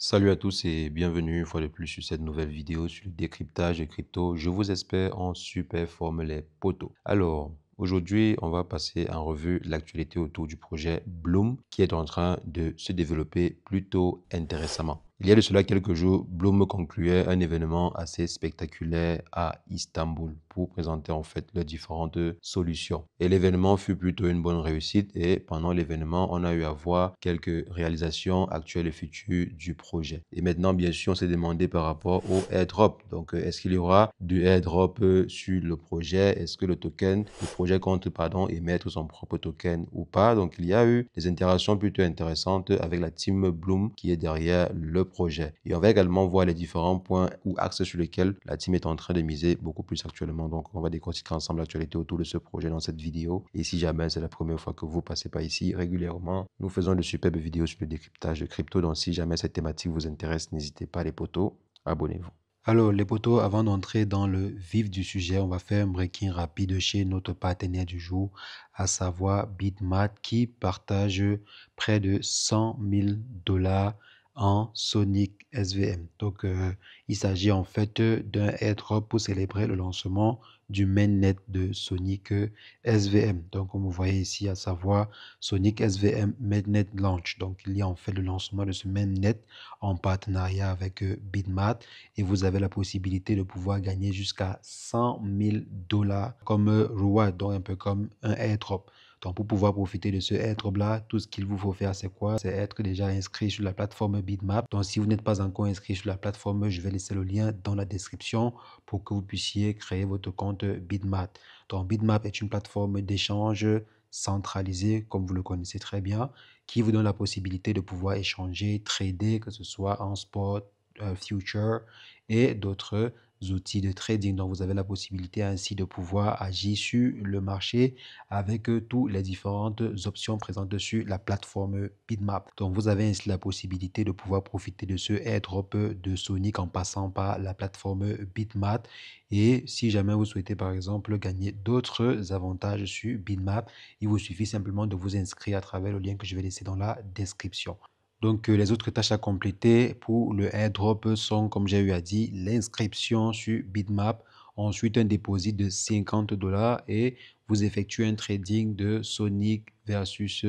Salut à tous et bienvenue une fois de plus sur cette nouvelle vidéo sur le décryptage de crypto. Je vous espère en super forme les potos. Alors, aujourd'hui, on va passer en revue l'actualité autour du projet Bloom qui est en train de se développer plutôt intéressamment. Il y a de cela quelques jours, Bloom concluait un événement assez spectaculaire à Istanbul pour présenter en fait leurs différentes solutions. Et l'événement fut plutôt une bonne réussite et pendant l'événement, on a eu à voir quelques réalisations actuelles et futures du projet. Et maintenant, bien sûr, on s'est demandé par rapport au airdrop. Donc, est-ce qu'il y aura du airdrop sur le projet? Est-ce que le projet compte, pardon, émettre son propre token ou pas? Donc, il y a eu des interactions plutôt intéressantes avec la team Bloom qui est derrière le projet. Et on va également voir les différents points ou axes sur lesquels la team est en train de miser beaucoup plus actuellement. Donc, on va décortiquer ensemble l'actualité autour de ce projet dans cette vidéo. Et si jamais c'est la première fois que vous passez par ici régulièrement, nous faisons de superbes vidéos sur le décryptage de crypto. Donc, si jamais cette thématique vous intéresse, n'hésitez pas les potos, abonnez-vous. Alors, les potos, avant d'entrer dans le vif du sujet, on va faire un breaking rapide chez notre partenaire du jour, à savoir Bitmat, qui partage près de 100 000 dollars en Sonic SVM. Donc, il s'agit en fait d'un airdrop pour célébrer le lancement du mainnet de Sonic SVM. Donc, comme vous voyez ici, à savoir Sonic SVM Mainnet Launch. Donc, il y a en fait le lancement de ce mainnet en partenariat avec Bitmat et vous avez la possibilité de pouvoir gagner jusqu'à 100 000 dollars comme reward, donc un peu comme un airdrop. Donc, pour pouvoir profiter de ce airdrop-là, tout ce qu'il vous faut faire, c'est quoi? C'est être déjà inscrit sur la plateforme Bitmap. Donc, si vous n'êtes pas encore inscrit sur la plateforme, je vais laisser le lien dans la description pour que vous puissiez créer votre compte Bitmap. Donc, Bitmap est une plateforme d'échange centralisée, comme vous le connaissez très bien, qui vous donne la possibilité de pouvoir échanger, trader, que ce soit en spot, future et d'autres outils de trading. Donc, vous avez la possibilité ainsi de pouvoir agir sur le marché avec toutes les différentes options présentes sur la plateforme Bitmap. Donc, vous avez ainsi la possibilité de pouvoir profiter de ce airdrop de Sonic en passant par la plateforme Bitmap. Et si jamais vous souhaitez, par exemple, gagner d'autres avantages sur Bitmap, il vous suffit simplement de vous inscrire à travers le lien que je vais laisser dans la description. Donc, les autres tâches à compléter pour le airdrop sont, comme j'ai eu à dire, l'inscription sur Bitmap, ensuite un dépôt de 50 dollars et vous effectuez un trading de Sonic versus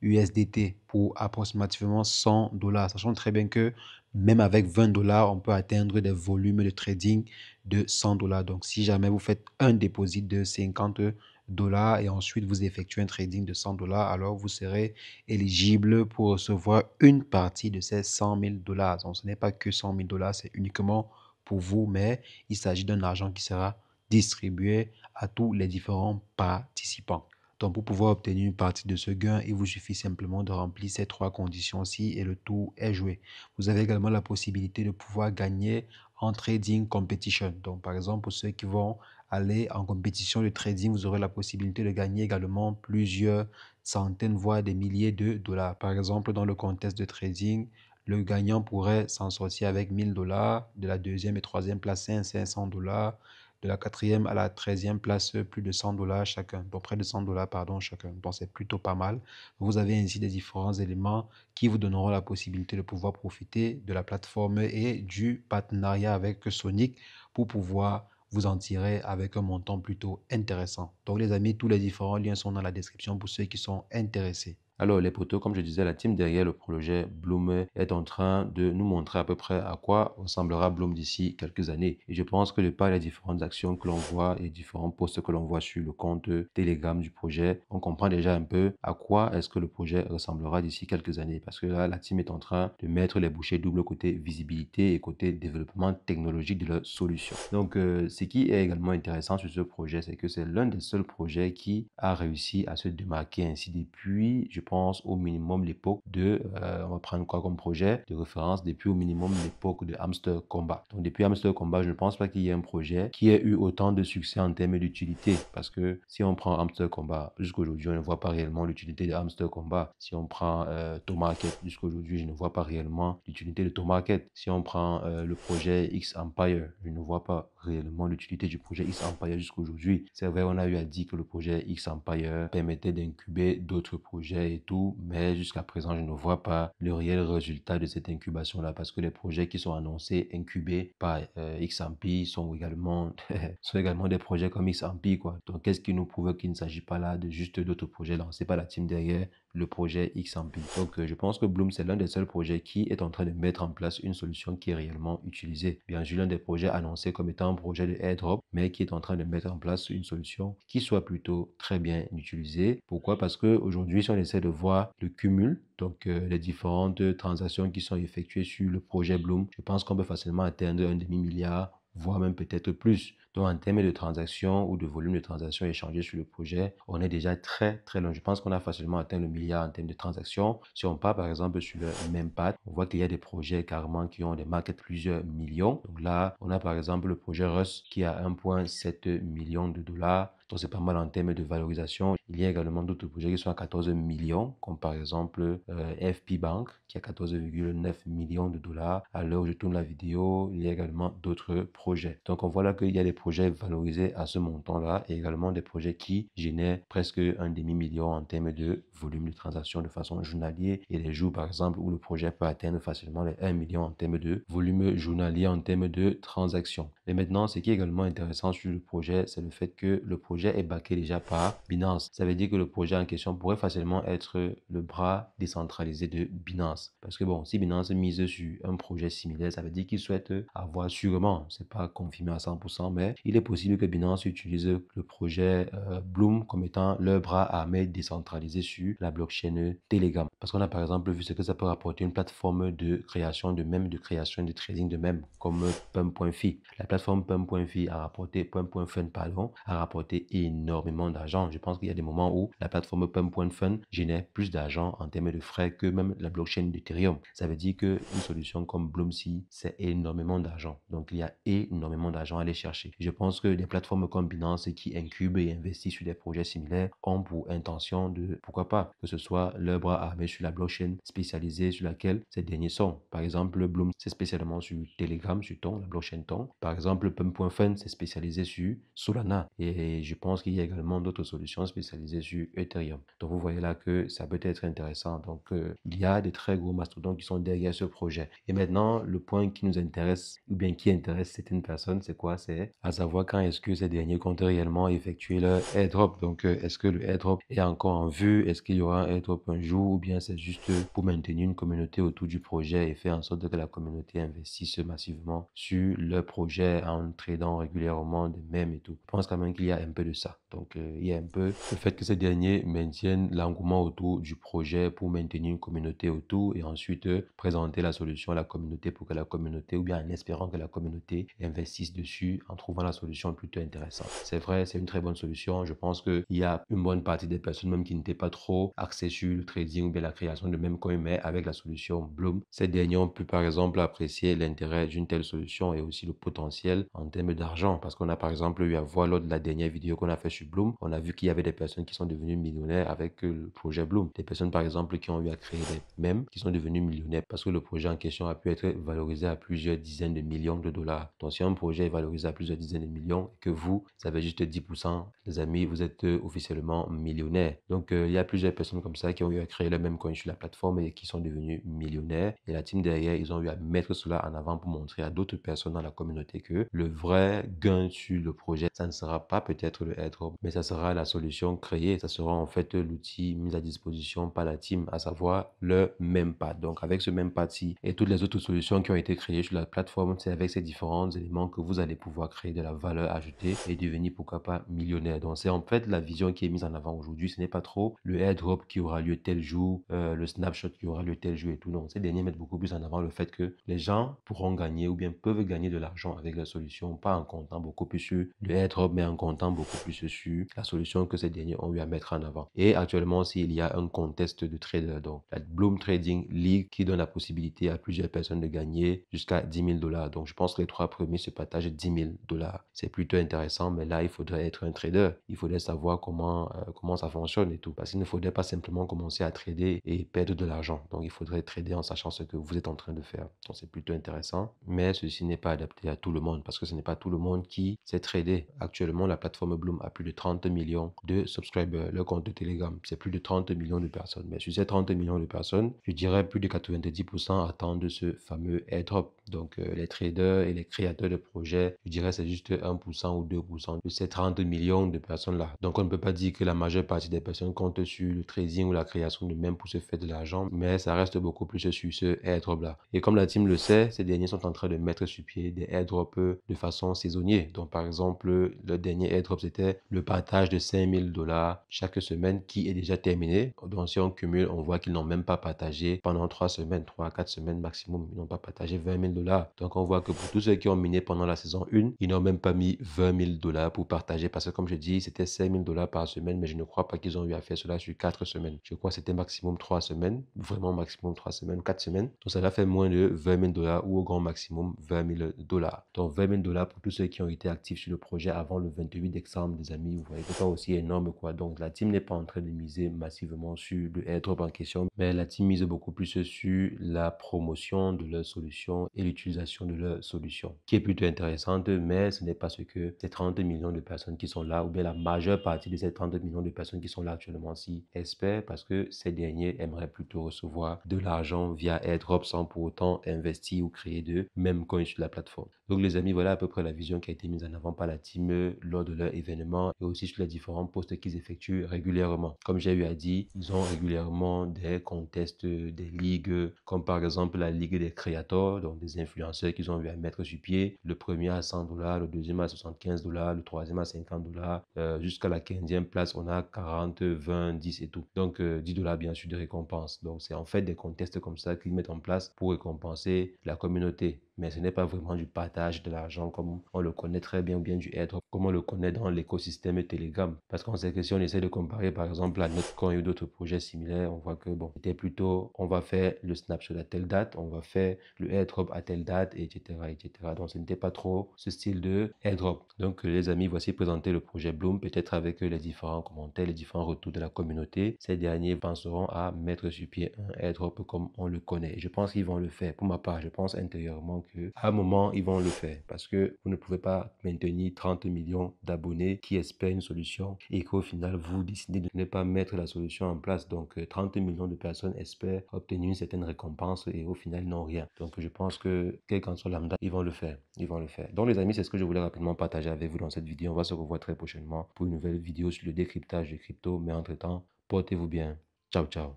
USDT pour approximativement 100 dollars. Sachant très bien que même avec 20 dollars, on peut atteindre des volumes de trading de 100 dollars. Donc, si jamais vous faites un dépôt de 50 dollars et ensuite vous effectuez un trading de 100 dollars, alors vous serez éligible pour recevoir une partie de ces 100 000 dollars. Donc, ce n'est pas que 100 000 dollars, c'est uniquement pour vous, mais il s'agit d'un argent qui sera distribué à tous les différents participants. Donc, pour pouvoir obtenir une partie de ce gain, il vous suffit simplement de remplir ces trois conditions-ci et le tour est joué. Vous avez également la possibilité de pouvoir gagner en trading competition. Donc, par exemple, pour ceux qui vont aller en compétition de trading, vous aurez la possibilité de gagner également plusieurs centaines, voire des milliers de dollars. Par exemple, dans le contexte de trading, le gagnant pourrait s'en sortir avec 1000 dollars, de la deuxième et troisième place 500 dollars, de la quatrième à la 13e place plus de 100 dollars chacun, donc près de 100 dollars pardon chacun. Donc c'est plutôt pas mal. Vous avez ainsi des différents éléments qui vous donneront la possibilité de pouvoir profiter de la plateforme et du partenariat avec Sonic pour pouvoir vous en tirer avec un montant plutôt intéressant. Donc les amis, tous les différents liens sont dans la description pour ceux qui sont intéressés. Alors, les potos, comme je disais, la team derrière le projet Bloom est en train de nous montrer à peu près à quoi ressemblera Bloom d'ici quelques années. Et je pense que de par les différentes actions que l'on voit et différents posts que l'on voit sur le compte Telegram du projet, on comprend déjà un peu à quoi est-ce que le projet ressemblera d'ici quelques années. Parce que là, la team est en train de mettre les bouchées doubles côté visibilité et côté développement technologique de leur solution. Donc, ce qui est également intéressant sur ce projet, c'est que c'est l'un des seuls projets qui a réussi à se démarquer ainsi depuis, je pense, au minimum l'époque de, on va prendre quoi comme projet de référence, depuis au minimum l'époque de Hamster Combat. Donc, depuis Hamster Combat, je ne pense pas qu'il y ait un projet qui ait eu autant de succès en termes d'utilité. Parce que si on prend Hamster Combat, jusqu'à aujourd'hui, on ne voit pas réellement l'utilité de Hamster Combat. Si on prend Tomarket, jusqu'à aujourd'hui, je ne vois pas réellement l'utilité de Tomarket. Si on prend le projet X Empire, je ne vois pas réellement l'utilité du projet X Empire jusqu'à aujourd'hui. C'est vrai, on a eu à dire que le projet X Empire permettait d'incuber d'autres projets et tout, mais jusqu'à présent, je ne vois pas le réel résultat de cette incubation-là parce que les projets qui sont annoncés, incubés par XMP sont également des projets comme XMP, quoi. Donc, qu'est-ce qui nous prouve qu'il ne s'agit pas là de juste d'autres projets lancés par la team derrière le projet XMP. Donc, je pense que Bloom, c'est l'un des seuls projets qui est en train de mettre en place une solution qui est réellement utilisée. Bien sûr, l'un des projets annoncés comme étant un projet de airdrop, mais qui est en train de mettre en place une solution qui soit plutôt très bien utilisée. Pourquoi? Parce qu'aujourd'hui, si on essaie de voir le cumul, donc les différentes transactions qui sont effectuées sur le projet Bloom, je pense qu'on peut facilement atteindre un demi-milliard, voire même peut-être plus. Donc, en termes de transactions ou de volume de transactions échangées sur le projet, on est déjà très loin. Je pense qu'on a facilement atteint le milliard en termes de transactions. Si on part par exemple sur le Mempat, on voit qu'il y a des projets carrément qui ont des markets plusieurs millions. Donc là, on a par exemple le projet Rust qui a 1,7 million de dollars. Donc, c'est pas mal en termes de valorisation. Il y a également d'autres projets qui sont à 14 millions, comme par exemple FP Bank, qui a 14,9 millions de dollars. À l'heure où je tourne la vidéo, il y a également d'autres projets. Donc, on voit là qu'il y a des projets valorisés à ce montant-là et également des projets qui génèrent presque un demi-million en termes de volume de transactions de façon journalière. Il y a des jours, par exemple, où le projet peut atteindre facilement les 1 million en termes de volume journalier, en termes de transactions. Et maintenant, ce qui est également intéressant sur le projet, c'est le fait que le projet est backé déjà par Binance. Ça veut dire que le projet en question pourrait facilement être le bras décentralisé de Binance. Parce que bon, si Binance mise sur un projet similaire, ça veut dire qu'il souhaite avoir sûrement, c'est pas confirmé à 100%, mais il est possible que Binance utilise le projet Bloom comme étant leur bras armé décentralisé sur la blockchain Telegram. Parce qu'on a par exemple vu ce que ça peut rapporter une plateforme de création de création de trading de même comme Pump.fi. La plateforme Pump.fi a rapporté Pump.fun pardon, a rapporté énormément d'argent. Je pense qu'il y a des moments où la plateforme Pump.fun génère plus d'argent en termes de frais que même la blockchain d'Ethereum. Ça veut dire qu'une solution comme Bloomsea, c'est énormément d'argent. Donc, il y a énormément d'argent à aller chercher. Je pense que des plateformes comme Binance qui incubent et investissent sur des projets similaires ont pour intention de, pourquoi pas, que ce soit leur bras armé sur la blockchain spécialisée sur laquelle ces derniers sont. Par exemple, Bloom, c'est spécialement sur Telegram, sur Ton, la blockchain Ton. Par exemple, Pump.fun, c'est spécialisé sur Solana. Et je pense qu'il y a également d'autres solutions spécialisées sur Ethereum. Donc, vous voyez là que ça peut être intéressant. Donc, il y a des très gros mastodontes qui sont derrière ce projet. Et maintenant, le point qui nous intéresse, ou bien qui intéresse certaines personnes, c'est quoi? C'est à savoir quand est-ce que ces derniers comptent réellement effectuer leur airdrop. Donc, est-ce que le airdrop est encore en vue? Est-ce qu'il y aura un airdrop un jour? Ou bien c'est juste pour maintenir une communauté autour du projet et faire en sorte que la communauté investisse massivement sur le projet en tradant régulièrement des mèmes et tout. Je pense quand même qu'il y a un peu de ça. Donc, il y a un peu le fait que ces derniers maintiennent l'engouement autour du projet pour maintenir une communauté autour et ensuite présenter la solution à la communauté pour que la communauté, ou bien en espérant que la communauté investisse dessus en trouvant la solution plutôt intéressante. C'est vrai, c'est une très bonne solution. Je pense qu'il y a une bonne partie des personnes même qui n'étaient pas trop axées sur le trading ou bien la création de même coin, mais avec la solution Bloom, ces derniers ont pu par exemple apprécier l'intérêt d'une telle solution et aussi le potentiel en termes d'argent parce qu'on a par exemple eu à voir lors de la dernière vidéo qu'on a fait sur Bloom, on a vu qu'il y avait des personnes qui sont devenues millionnaires avec le projet Bloom. Des personnes par exemple qui ont eu à créer des mèmes qui sont devenus millionnaires parce que le projet en question a pu être valorisé à plusieurs dizaines de millions de dollars. Donc si un projet est valorisé à plusieurs dizaines de millions et que vous avez juste 10%, les amis, vous êtes officiellement millionnaire. Donc il y a plusieurs personnes comme ça qui ont eu à créer le même coin sur la plateforme et qui sont devenus millionnaires. Et la team derrière, ils ont eu à mettre cela en avant pour montrer à d'autres personnes dans la communauté que le vrai gain sur le projet, ça ne sera pas peut-être le airdrop, mais ça sera la solution créée. Ça sera en fait l'outil mis à disposition par la team, à savoir le Mempat. Donc avec ce Mempat-ci et toutes les autres solutions qui ont été créées sur la plateforme, c'est avec ces différents éléments que vous allez pouvoir créer de la valeur ajoutée et devenir pourquoi pas millionnaire. Donc c'est en fait la vision qui est mise en avant aujourd'hui. Ce n'est pas trop le airdrop qui aura lieu tel jour, le snapshot qui aura lieu tel jour et tout. Non, ces derniers mettent beaucoup plus en avant le fait que les gens pourront gagner ou bien peuvent gagner de l'argent avec la solution, pas en comptant beaucoup plus sur le airdrop, mais en comptant beaucoup plus sur la solution que ces derniers ont eu à mettre en avant. Et actuellement aussi, il y a un contest de trader, donc la Bloom Trading League qui donne la possibilité à plusieurs personnes de gagner jusqu'à 10 000 dollars. Donc je pense que les trois premiers se partagent 10 000 dollars. C'est plutôt intéressant, mais là, il faudrait être un trader. Il faudrait savoir comment ça fonctionne et tout. Parce qu'il ne faudrait pas simplement commencer à trader et perdre de l'argent. Donc il faudrait trader en sachant ce que vous êtes en train de faire. Donc c'est plutôt intéressant. Mais ceci n'est pas adapté à tout le monde parce que ce n'est pas tout le monde qui sait trader. Actuellement, la plateforme Bloom a plus de 30 millions de subscribers. Leur compte de Telegram, c'est plus de 30 millions de personnes. Mais sur ces 30 millions de personnes, je dirais plus de 90% attendent ce fameux airdrop. Donc, les traders et les créateurs de projets, je dirais c'est juste 1% ou 2% de ces 30 millions de personnes-là. Donc, on ne peut pas dire que la majeure partie des personnes comptent sur le trading ou la création de mèmes pour se faire de l'argent, mais ça reste beaucoup plus sur ce airdrop-là. Et comme la team le sait, ces derniers sont en train de mettre sur pied des airdrops de façon saisonnière. Donc, par exemple, le dernier airdrop, c'était le partage de 5000 dollars chaque semaine qui est déjà terminé. Donc, si on cumule, on voit qu'ils n'ont même pas partagé pendant 3 semaines, 3 à 4 semaines maximum. Ils n'ont pas partagé 20 000 dollars. Donc, on voit que pour tous ceux qui ont miné pendant la saison 1, ils n'ont même pas mis 20 000 dollars pour partager parce que, comme je dis, c'était 5 000 dollars par semaine, mais je ne crois pas qu'ils ont eu à faire cela sur 4 semaines. Je crois que c'était maximum 3 semaines, vraiment maximum 3 semaines, 4 semaines. Donc, ça a fait moins de 20 000 dollars ou au grand maximum 20 000 dollars. Donc, 20 000 dollars pour tous ceux qui ont été actifs sur le projet avant le 28 décembre, des amis. Vous voyez, c'est pas aussi énorme, quoi. Donc, la team n'est pas en train de miser massivement sur le airdrop en question, mais la team mise beaucoup plus sur la promotion de leur solution et l'utilisation de leur solution, qui est plutôt intéressante, mais ce n'est pas ce que ces 30 millions de personnes qui sont là, ou bien la majeure partie de ces 30 millions de personnes qui sont là actuellement si espèrent, parce que ces derniers aimeraient plutôt recevoir de l'argent via airdrop sans pour autant investir ou créer de même coins sur la plateforme. Donc les amis, voilà à peu près la vision qui a été mise en avant par la team lors de leur événement et aussi sur les différents posts qu'ils effectuent régulièrement. Comme j'ai eu à dire, ils ont régulièrement des contests, des ligues, comme par exemple la Ligue des créateurs, donc des influenceurs qu'ils ont eu à mettre sur pied. Le premier à 100 dollars, le deuxième à 75 dollars, le troisième à 50 dollars. Jusqu'à la 15e place, on a 40, 20, 10 et tout. Donc 10 dollars bien sûr de récompense. Donc c'est en fait des contests comme ça qu'ils mettent en place pour récompenser la communauté. Mais ce n'est pas vraiment du partage de l'argent comme on le connaît très bien ou bien du airdrop, comme on le connaît dans l'écosystème Telegram. Parce qu'on sait que si on essaie de comparer par exemple à Notcoin ou d'autres projets similaires, on voit que bon, c'était plutôt on va faire le snapshot à telle date, on va faire le airdrop à telle date, etc. etc. Donc ce n'était pas trop ce style de airdrop. Donc les amis, voici présenter le projet Bloom, peut-être avec les différents commentaires, les différents retours de la communauté. Ces derniers penseront à mettre sur pied un airdrop comme on le connaît. Et je pense qu'ils vont le faire. Pour ma part, je pense intérieurement qu'à un moment, ils vont le faire parce que vous ne pouvez pas maintenir 30 millions d'abonnés qui espèrent une solution et qu'au final, vous décidez de ne pas mettre la solution en place. Donc, 30 millions de personnes espèrent obtenir une certaine récompense et au final, ils n'ont rien. Donc, je pense que, quel qu'en soit lambda, ils vont le faire. Ils vont le faire. Donc, les amis, c'est ce que je voulais rapidement partager avec vous dans cette vidéo. On va se revoir très prochainement pour une nouvelle vidéo sur le décryptage de crypto. Mais entre-temps, portez-vous bien. Ciao, ciao.